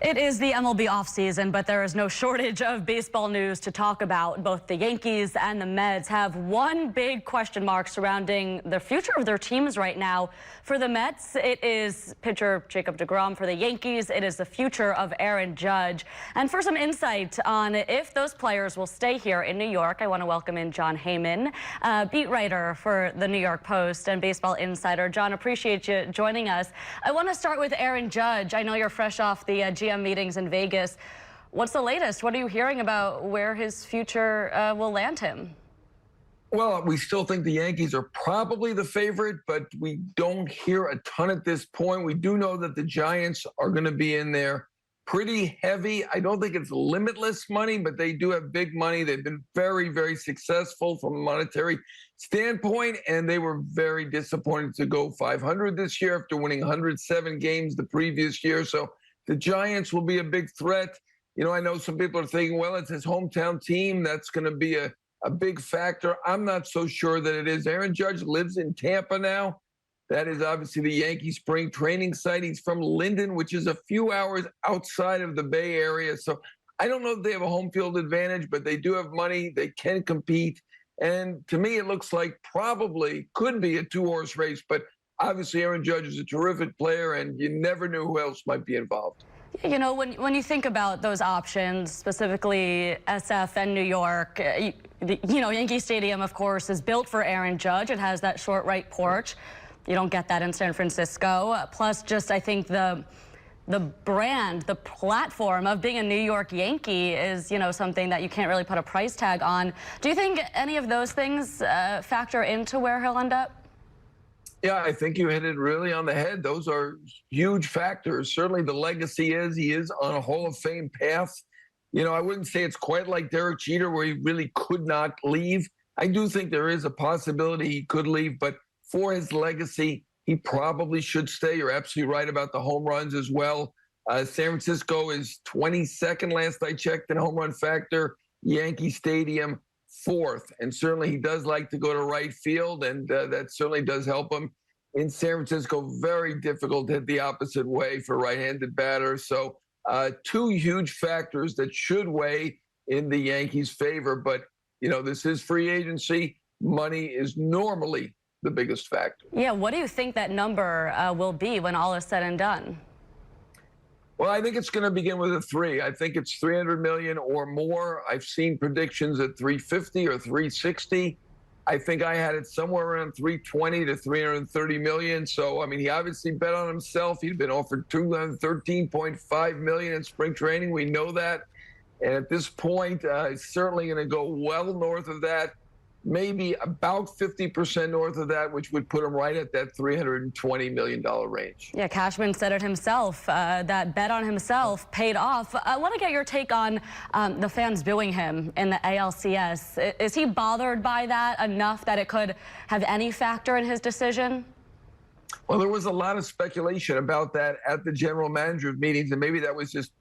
It is the MLB offseason, but there is no shortage of baseball news to talk about. Both the Yankees and the Mets have one big question mark surrounding the future of their teams right now. For the Mets, it is pitcher Jacob deGrom. For the Yankees, it is the future of Aaron Judge. And for some insight on if those players will stay here in New York, I want to welcome in Jon Heyman, beat writer for the New York Post and Baseball Insider. Jon, appreciate you joining us. I want to start with Aaron Judge. I know you're fresh off the GM meetings in Vegas. What's the latest? What are you hearing about where his future will land him? Well, we still think the Yankees are probably the favorite, but we don't hear a ton at this point. We do know that the Giants are going to be in there pretty heavy. I don't think it's limitless money, but they do have big money. They've been very, very successful from a monetary standpoint, and they were very disappointed to go 500 this year after winning 107 games the previous year. So the Giants will be a big threat. You know, I know some people are thinking, well, it's his hometown team. That's going to be a big factor. I'm not so sure that it is. Aaron Judge lives in Tampa now. That is obviously the Yankee spring training site. He's from Linden, which is a few hours outside of the Bay Area. So I don't know if they have a home field advantage, but they do have money. They can compete. And to me, it looks like probably could be a two-horse race. But obviously, Aaron Judge is a terrific player, and you never knew who else might be involved. You know, when you think about those options, specifically SF and New York, Yankee Stadium, of course, is built for Aaron Judge. It has that short right porch. You don't get that in San Francisco. Plus, just I think the brand, the platform of being a New York Yankee is, something that you can't really put a price tag on. Do you think any of those things factor into where he'll end up? Yeah, I think you hit it really on the head. Those are huge factors. Certainly the legacy he is on a Hall of Fame path. I wouldn't say it's quite like Derek Jeter where he really could not leave. I do think there is a possibility he could leave, but for his legacy, he probably should stay. You're absolutely right about the home runs as well. San Francisco is 22nd last I checked in home run factor. Yankee Stadium, 4th. And certainly he does like to go to right field, and that certainly does help him. In San Francisco, very difficult to hit the opposite way for right-handed batters. So two huge factors that should weigh in the Yankees' favor. But, this is free agency. Money is normally the biggest factor. Yeah, what do you think that number will be when all is said and done? Well, I think it's going to begin with a 3. I think it's 300 million or more. I've seen predictions at 350 or 360. I think I had it somewhere around 320 to 330 million. So, I mean, he obviously bet on himself. He'd been offered 213.5 million in spring training. We know that. And at this point, he's certainly going to go well north of that. Maybe about 50% north of that, which would put him right at that $320 million range. Yeah, Cashman said it himself. That bet on himself paid off. I want to get your take on the fans booing him in the ALCS. Is he bothered by that enough that it could have any factor in his decision? Well, there was a lot of speculation about that at the general manager meetings, and maybe that was just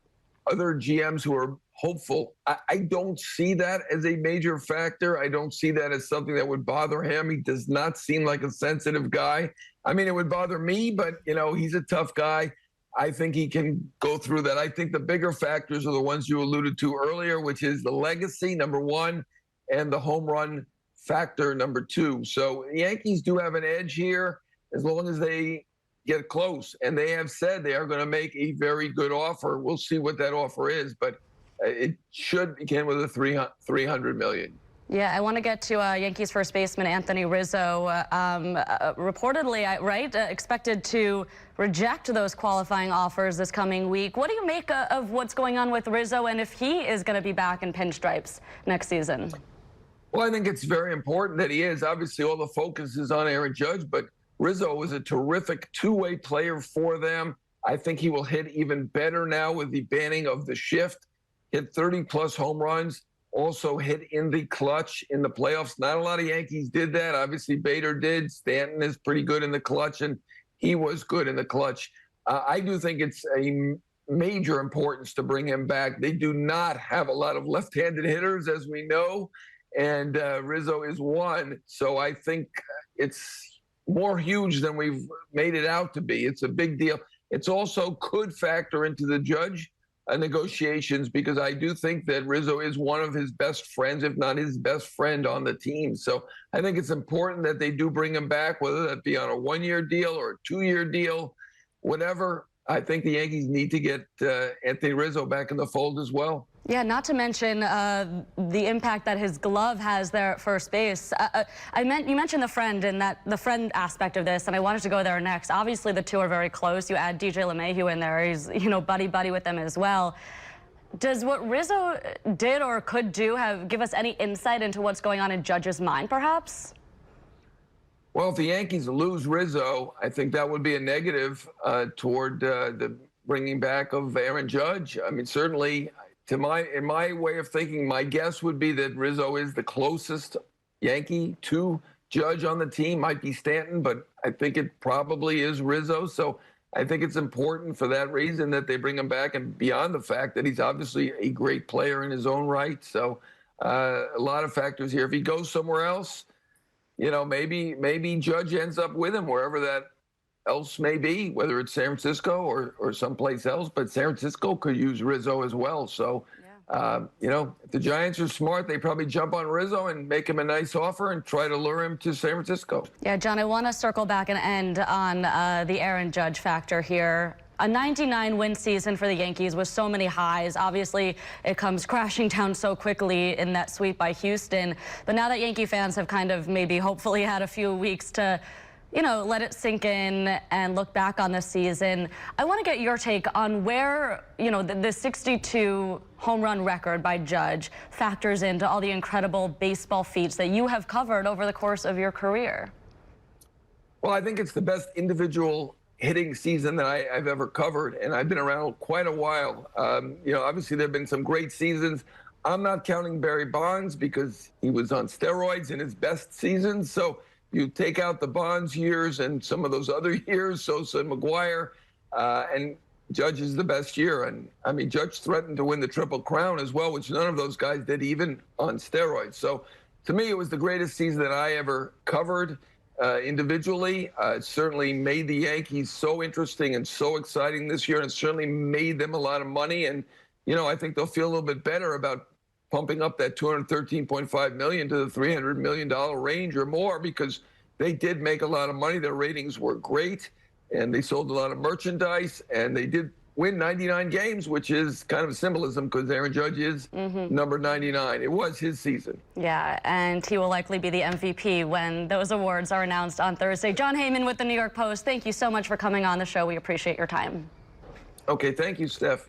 other GMs who are hopeful. I don't see that as a major factor. I don't see that as something that would bother him. He does not seem like a sensitive guy. I mean, it would bother me, but, he's a tough guy. I think he can go through that. I think the bigger factors are the ones you alluded to earlier, which is the legacy, number 1, and the home run factor, number 2. So the Yankees do have an edge here as long as they get close. And they have said they are going to make a very good offer. We'll see what that offer is, but it should begin with a 300 million. Yeah, I want to get to Yankees first baseman Anthony Rizzo. Reportedly, expected to reject those qualifying offers this coming week. What do you make of what's going on with Rizzo, and if he is going to be back in pinstripes next season? Well, I think it's very important that he is. Obviously, all the focus is on Aaron Judge, but Rizzo is a terrific two-way player for them. I think he will hit even better now with the banning of the shift. Hit 30-plus home runs, also hit in the clutch in the playoffs. Not a lot of Yankees did that. Obviously, Bader did. Stanton is pretty good in the clutch, and he was good in the clutch. I do think it's a major importance to bring him back. They do not have a lot of left-handed hitters, as we know, and Rizzo is one. So I think it's more huge than we've made it out to be. It's a big deal. It's also could factor into the Judge negotiations, because I do think that Rizzo is one of his best friends, if not his best friend on the team. So I think it's important that they do bring him back, whether that be on a 1-year deal or a 2-year deal, whatever. I think the Yankees need to get Anthony Rizzo back in the fold as well. Yeah, not to mention the impact that his glove has there at first base. You mentioned the friend and the friend aspect of this, and I wanted to go there next. Obviously, the two are very close. You add DJ LeMahieu in there; he's buddy with them as well. Does what Rizzo did or could do give us any insight into what's going on in Judge's mind, perhaps? Well, if the Yankees lose Rizzo, I think that would be a negative toward the bringing back of Aaron Judge. I mean, certainly. In my way of thinking, my guess would be that Rizzo is the closest Yankee to Judge on the team. Might be Stanton, but I think it probably is Rizzo. So I think it's important for that reason that they bring him back, and beyond the fact that he's obviously a great player in his own right. So a lot of factors here. If he goes somewhere else, maybe Judge ends up with him wherever that else may be, whether it's San Francisco or someplace else. But San Francisco could use Rizzo as well. So, if the Giants are smart, they probably jump on Rizzo and make him a nice offer and try to lure him to San Francisco. Yeah, John, I want to circle back and end on the Aaron Judge factor here. A 99-win season for the Yankees with so many highs. Obviously, it comes crashing down so quickly in that sweep by Houston. But now that Yankee fans have kind of maybe hopefully had a few weeks to let it sink in and look back on this season, I want to get your take on where, the 62 home run record by Judge factors into all the incredible baseball feats that you have covered over the course of your career. Well, I think it's the best individual hitting season that I've ever covered, and I've been around quite a while. Obviously there have been some great seasons. I'm not counting Barry Bonds because he was on steroids in his best season. So you take out the Bonds years and some of those other years, Sosa and McGuire, and Judge is the best year. And I mean, Judge threatened to win the Triple Crown as well, which none of those guys did, even on steroids. So to me, it was the greatest season that I ever covered individually. It certainly made the Yankees so interesting and so exciting this year, and it certainly made them a lot of money. And, I think they'll feel a little bit better about pumping up that $213.5 million to the $300 million range or more, because they did make a lot of money. Their ratings were great, and they sold a lot of merchandise, and they did win 99 games, which is kind of a symbolism because Aaron Judge is number 99. It was his season. Yeah, and he will likely be the MVP when those awards are announced on Thursday. Jon Heyman with the New York Post, thank you so much for coming on the show. We appreciate your time. Okay, thank you, Steph.